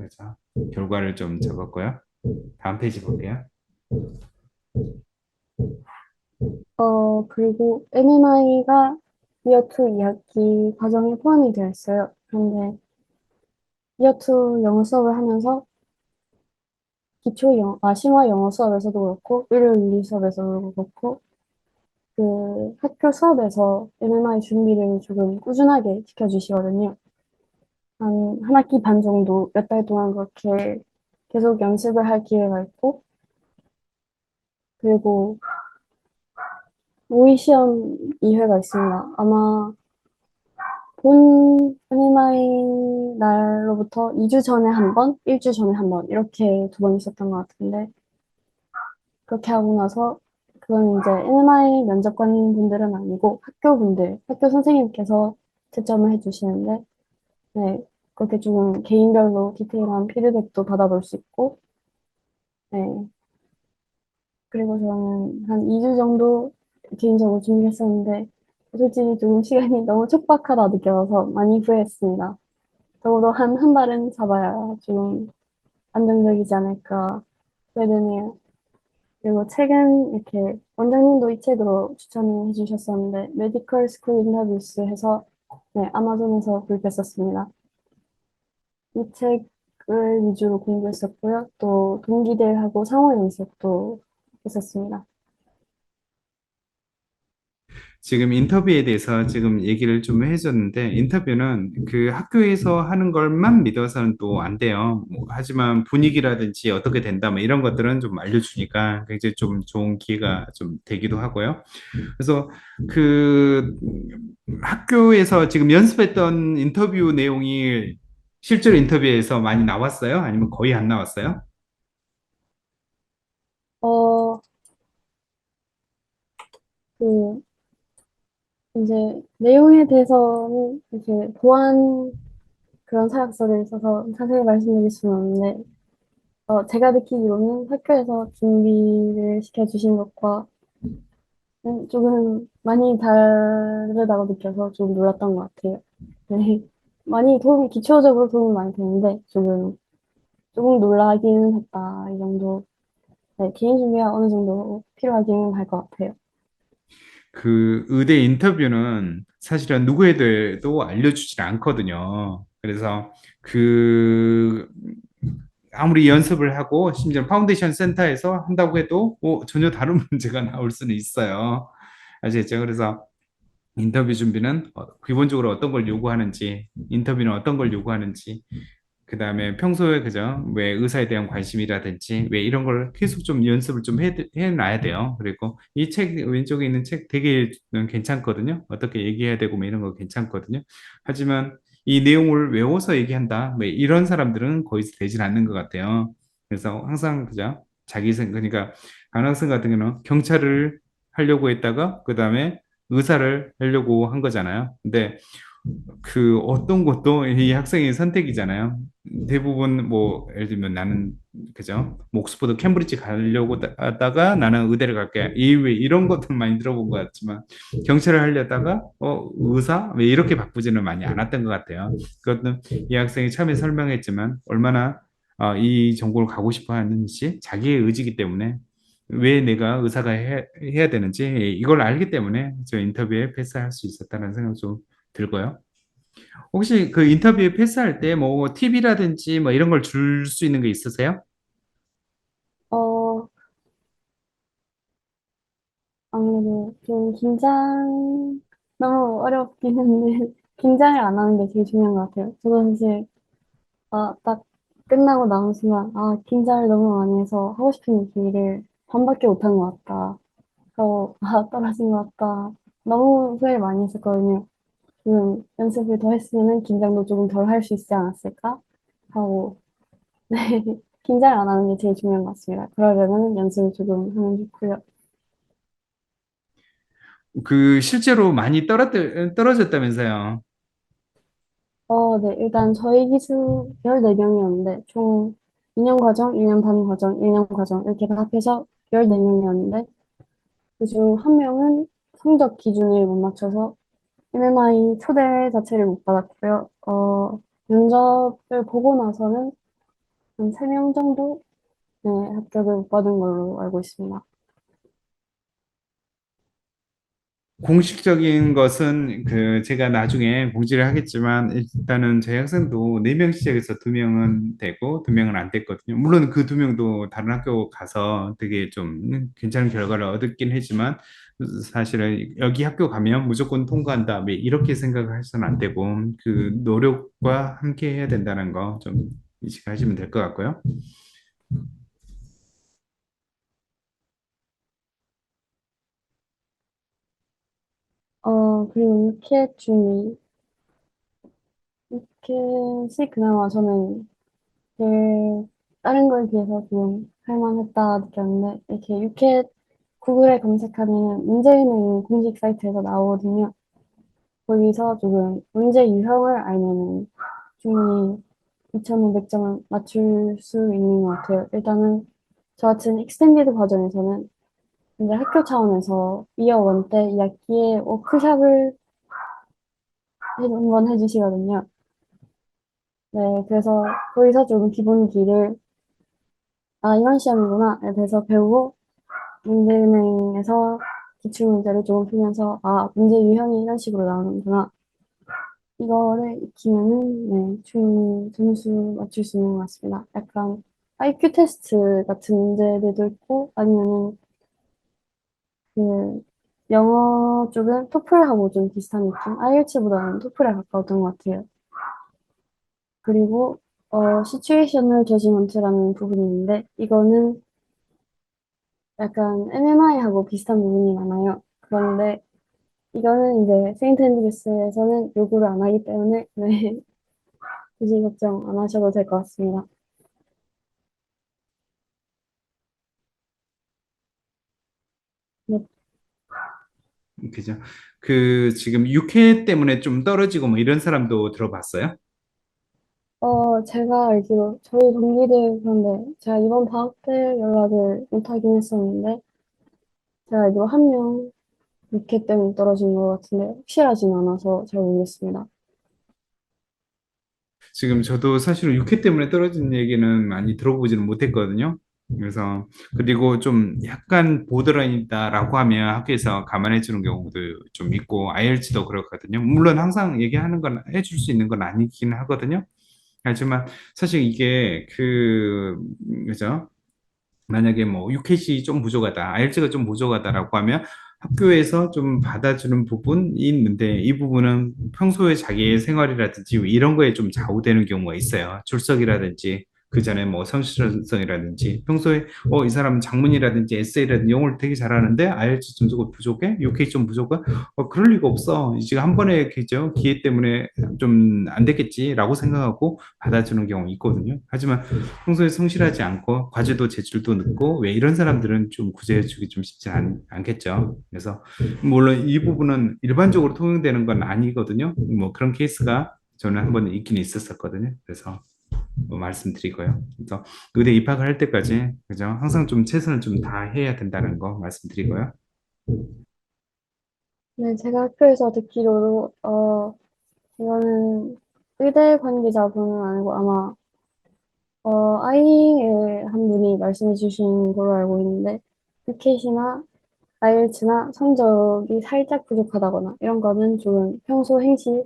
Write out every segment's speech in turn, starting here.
그죠? 결과를 좀 적었고요. 다음 페이지 볼게요. 그리고 MMI가 이어 2 이학기 과정에 포함이 되어 있어요. 그런데 이어 2 영어 수업을 하면서 심화 영어 수업에서도 그렇고, 의료 윤리 수업에서도 그렇고, 그 학교 수업에서 MMI 준비를 조금 꾸준하게 시켜주시거든요. 한 학기 반 정도 몇 달 동안 그렇게 계속 연습을 할 기회가 있고, 그리고 모의 시험 2회가 있습니다. 아마 본 MMI 날로부터 2주 전에 한 번, 1주 전에 한 번, 이렇게 두 번 있었던 것 같은데, 그렇게 하고 나서, 그건 이제 MMI 면접관 분들은 아니고 학교 분들, 학교 선생님께서 채점을 해주시는데, 네, 그렇게 조금 개인별로 디테일한 피드백도 받아볼 수 있고, 네, 그리고 저는 한 2주 정도 개인적으로 준비했었는데, 솔직히 조금 시간이 너무 촉박하다 느껴서 많이 후회했습니다. 적어도 한 달은 잡아야 좀 안정적이지 않을까 후회되네요. 그리고 책은 이렇게 원장님도 이 책으로 추천해 주셨었는데, 메디컬 스쿨 인터뷰스 해서 네, 아마존에서 구입했었습니다. 이 책을 위주로 공부했었고요. 또 동기들하고 상호 연습도 했었습니다. 지금 인터뷰에 대해서 지금 얘기를 좀 해줬는데, 인터뷰는 그 학교에서 하는 것만 믿어서는 또 안 돼요. 뭐, 하지만 분위기라든지 어떻게 된다, 뭐 이런 것들은 좀 알려주니까 굉장히 좀 좋은 기회가 좀 되기도 하고요. 그래서 그 학교에서 지금 연습했던 인터뷰 내용이 실제로 인터뷰에서 많이 나왔어요? 아니면 거의 안 나왔어요? 어, 그, 이제 내용에 대해서는 이렇게 보안 그런 사약서를 써서 자세히 말씀드릴 수는 없는데, 제가 느끼기로는 학교에서 준비를 시켜주신 것과 조금 많이 다르다고 느껴서 조금 놀랐던 것 같아요. 네. 많이 기초적으로 도움이 많이 되는데, 조금 놀라기는 했다. 이 정도. 네, 개인 준비가 어느 정도 필요하기는 할 것 같아요. 그 의대 인터뷰는 사실은 누구에게도 알려주질 않거든요. 그래서 그 아무리 연습을 하고 심지어 파운데이션 센터에서 한다고 해도 전혀 다른 문제가 나올 수는 있어요. 아시겠죠? 그래서 인터뷰 준비는 기본적으로 어떤 걸 요구하는지, 인터뷰는 어떤 걸 요구하는지, 그 다음에 평소에 그죠? 왜 의사에 대한 관심이라든지 왜 이런 걸 계속 좀 연습을 좀 해놔야 돼요. 그리고 이 책 왼쪽에 있는 책 되게 괜찮거든요. 어떻게 얘기해야 되고 뭐 이런 거 괜찮거든요. 하지만 이 내용을 외워서 얘기한다. 뭐 이런 사람들은 거의 되질 않는 것 같아요. 그래서 항상 그죠? 그러니까 강학생 같은 경우는 경찰을 하려고 했다가 그 다음에 의사를 하려고 한 거잖아요. 근데 그 어떤 것도 이 학생의 선택이잖아요. 대부분 뭐 예를 들면 나는 그죠? 뭐 옥스퍼드 캠브리지 가려고 하다가 나는 의대를 갈게. 왜 이런 것들 많이 들어본 것 같지만 경찰을 하려다가 의사 왜 이렇게 바꾸지는 많이 않았던 것 같아요. 그것은 이 학생이 처음에 설명했지만 얼마나 이 전공을 가고 싶어 하는지 자기의 의지이기 때문에 왜 내가 의사가 해야 되는지 이걸 알기 때문에 저 인터뷰에 패스할 수 있었다는 생각 좀 들고요. 혹시 그 인터뷰에 패스할 때 뭐 팁이라든지 뭐 이런 걸 줄 수 있는 게 있으세요? 어, 아무래도 좀 너무 어렵긴 한데, 긴장을 안 하는 게 제일 중요한 것 같아요. 저도 사실, 딱 끝나고 나온 순간, 긴장을 너무 많이 해서 하고 싶은 얘기를 반밖에 못한 것 같다. 떨어진 것 같다. 너무 후회를 많이 했었거든요. 연습을 더 했으면 긴장도 조금 덜 할 수 있지 않았을까? 하고, 네. 긴장을 안 하는 게 제일 중요한 것 같습니다. 그러려면 연습을 조금 하면 좋고요. 그 실제로 많이 떨어졌다면서요. 네. 일단 저희 기수 14명이었는데, 총 2년 과정, 1년 반 과정, 1년 과정, 이렇게 다 합해서 14명이었는데, 그중 한 명은 성적 기준을 못 맞춰서 MMI 초대 자체를 못 받았고요. 면접을 보고 나서는 한 3명 정도 네, 합격을 못 받은 걸로 알고 있습니다. 공식적인 것은 그 제가 나중에 공지를 하겠지만 일단은 저희 학생도 4명 시작해서 2명은 되고 2명은 안 됐거든요. 물론 그 2명도 다른 학교 가서 되게 좀 괜찮은 결과를 얻었긴 했지만 사실은 여기 학교 가면 무조건 통과한다. 뭐 이렇게 생각을 해서는 안 되고 그 노력과 함께 해야 된다는 거 좀 인식하시면 될 것 같고요. 그리고 유켓 준비. 유켓이 그나마 저는 제일 다른 거에 비해서 좀 할만했다 느꼈는데, 이렇게 유켓 구글에 검색하면 문제은행 공식 사이트에서 나오거든요. 거기서 조금 문제 유형을 알면은 충분히 2,500점을 맞출 수 있는 것 같아요. 일단은 저 같은 익스텐디드 과정에서는 이제 학교 차원에서 이어 원 때 2학기에 워크샵을 한번 해주시거든요. 네, 그래서 거기서 조금 기본기를 아, 이런 시험이구나. 그래서 배우고 문제은행에서 기출문제를 조금 풀면서 아, 문제 유형이 이런 식으로 나오는구나. 이거를 익히면은 네, 충분히 점수 맞출 수 있는 것 같습니다. 약간 IQ 테스트 같은 문제들도 있고 아니면은 그 영어 쪽은 토플하고 좀 비슷한 느낌? IELTS보다는 토플에 가까웠던 것 같아요. 그리고 시츄에이셔널 저지먼트라는 부분이 있는데 이거는 약간 MMI하고 비슷한 부분이 많아요. 그런데 이거는 이제 세인트 앤드류스에서는 요구를 안 하기 때문에 네, 굳이 걱정 안 하셔도 될 것 같습니다. 네. 그죠? 그 지금 육회 때문에 좀 떨어지고 뭐 이런 사람도 들어봤어요? 제가 알기로 저희 동기들 그런데 제가 이번 방학 때 연락을 못 하긴 했었는데 제가 알기로 한 명 육회 때문에 떨어진 것 같은데 확실하진 않아서 잘 모르겠습니다. 지금 저도 사실은 육회 때문에 떨어진 얘기는 많이 들어보지는 못했거든요. 그래서 그리고 좀 약간 보드라인이다라고 하면 학교에서 감안해 주는 경우도 좀 있고 IELTS도 그렇거든요. 물론 항상 얘기하는 건 해줄 수 있는 건 아니긴 하거든요. 하지만 사실 이게 그죠? 만약에 뭐 UKC 좀 부족하다, IELTS가 좀 부족하다라고 하면 학교에서 좀 받아주는 부분이 있는데 이 부분은 평소에 자기의 생활이라든지 이런 거에 좀 좌우되는 경우가 있어요. 출석이라든지 그 전에 뭐 성실성이라든지 평소에 이 사람은 장문이라든지 에세이라든지 영어를 되게 잘하는데 IELTS 점수가 부족해? UK 좀 부족해? 그럴 리가 없어. 지금 한 번의 그죠 기회 때문에 좀 안 됐겠지라고 생각하고 받아주는 경우 있거든요. 하지만 평소에 성실하지 않고 과제도 제출도 늦고 왜 이런 사람들은 좀 구제해주기 좀 쉽지 않겠죠. 그래서 물론 이 부분은 일반적으로 통용되는 건 아니거든요. 뭐 그런 케이스가 저는 한 번은 있긴 있었었거든요. 그래서 뭐 말씀드리고요. 그래서 의대 입학을 할 때까지 그죠? 항상 좀 최선을 좀 다해야 된다는 거 말씀드리고요. 네, 제가 학교에서 듣기로도 이거는 의대 관계자분은 아니고 아마 아이의 한 분이 말씀해 주신 걸로 알고 있는데 유켓이나 IELTS나 성적이 살짝 부족하다거나 이런 거는 조금 평소 행시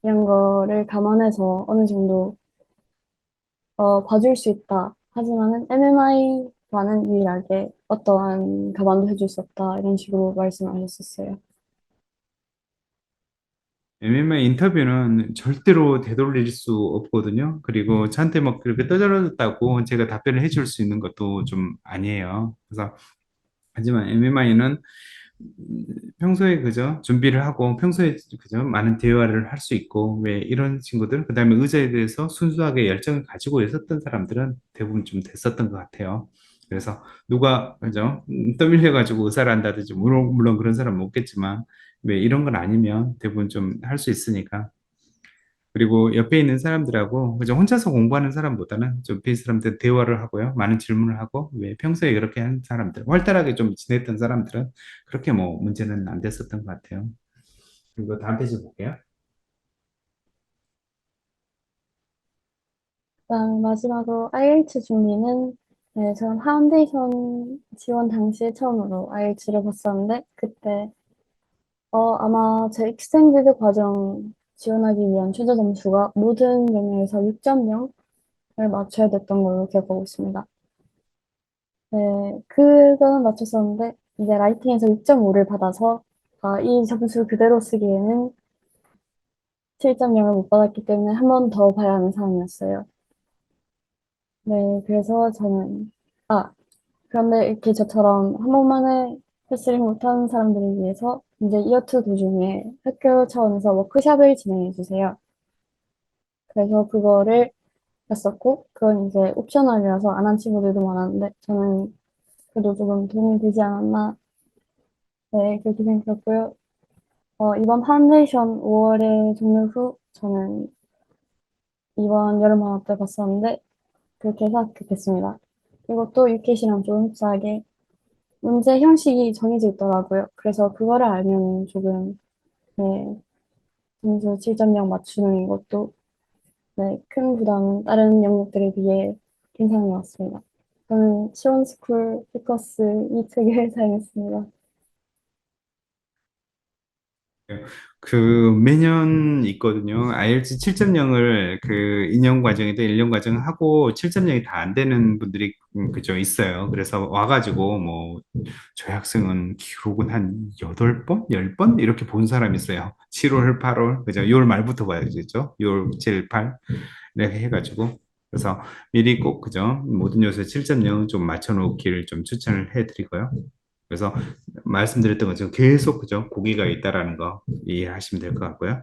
이런 거를 감안해서 어느 정도 봐줄 수 있다. 하지만은 MMI와는 유일하게 어떠한 감안도 해줄 수 없다. 이런 식으로 말씀하셨었어요. MMA 인터뷰는 절대로 되돌릴 수 없거든요. 그리고 저한테 막 그렇게 떠들어졌다고 제가 답변을 해줄 수 있는 것도 좀 아니에요. 그래서 하지만 MMI는 평소에 그죠 준비를 하고 평소에 그죠 많은 대화를 할 수 있고 왜 이런 친구들 그다음에 의자에 대해서 순수하게 열정을 가지고 있었던 사람들은 대부분 좀 됐었던 것 같아요. 그래서 누가 그죠 떠밀려 가지고 의사를 한다든지 물론 그런 사람은 없겠지만 왜 이런 건 아니면 대부분 좀 할 수 있으니까 그리고 옆에 있는 사람들하고 그죠 혼자서 공부하는 사람보다는 좀 옆에 있는 사람들 대화를 하고요. 많은 질문을 하고 왜 평소에 그렇게 한 사람들 활달하게 좀 지냈던 사람들은 그렇게 뭐 문제는 안 됐었던 것 같아요. 그리고 다음 페이지 볼게요. 그다음 마지막으로 IELTS 준비는 네, 저는 파운데이션 지원 당시에 처음으로 IELTS를 봤었는데 그때 아마 제 익스텐디드 과정 지원하기 위한 최저 점수가 모든 영역에서 6.0을 맞춰야 됐던 걸로 기억하고 있습니다. 네, 그거는 맞췄었는데 이제 라이팅에서 6.5를 받아서 이 점수 그대로 쓰기에는 7.0을 못 받았기 때문에 한 번 더 봐야 하는 상황이었어요. 네, 그래서 저는 그런데 이렇게 저처럼 한 번만에 패스를 못하는 사람들을 위해서 이제 이어투 도중에 학교 차원에서 워크숍을 진행해 주세요. 그래서 그거를 했었고, 그건 이제 옵셔널이라서 안 한 친구들도 많았는데, 저는 그래도 조금 도움이 되지 않았나, 네, 그렇게 생각했고요. 이번 파운데이션 5월에 종료 후, 저는 이번 여름방학 때 봤었는데, 그렇게 해서 합격했습니다. 이것도 UKC랑 좀 흡사하게 문제 형식이 정해져 있더라고요. 그래서 그거를 알면 조금, 네, 점수 7.0 맞추는 것도, 네, 큰 부담은 다른 영역들에 비해 괜찮은 것 같습니다. 저는 시원스쿨 포커스 이 책을 사용했습니다. 그 매년 있거든요. IELTS 7.0을 그 2년 과정이든 1년 과정 하고 7.0이 다 안 되는 분들이 그죠 있어요. 그래서 와가지고 뭐 저희 학생은 기록은 한 8번, 10번 이렇게 본 사람이 있어요. 7월, 8월, 그죠? 6월 말부터 봐야겠죠? 6월 7, 8 이렇게 해가지고 그래서 미리 꼭 그죠? 모든 요소에 7.0 좀 맞춰놓기를 좀 추천을 해드리고요. 그래서 말씀드렸던 것처럼 계속 그죠? 고기가 있다라는 거 이해하시면 될 것 같고요.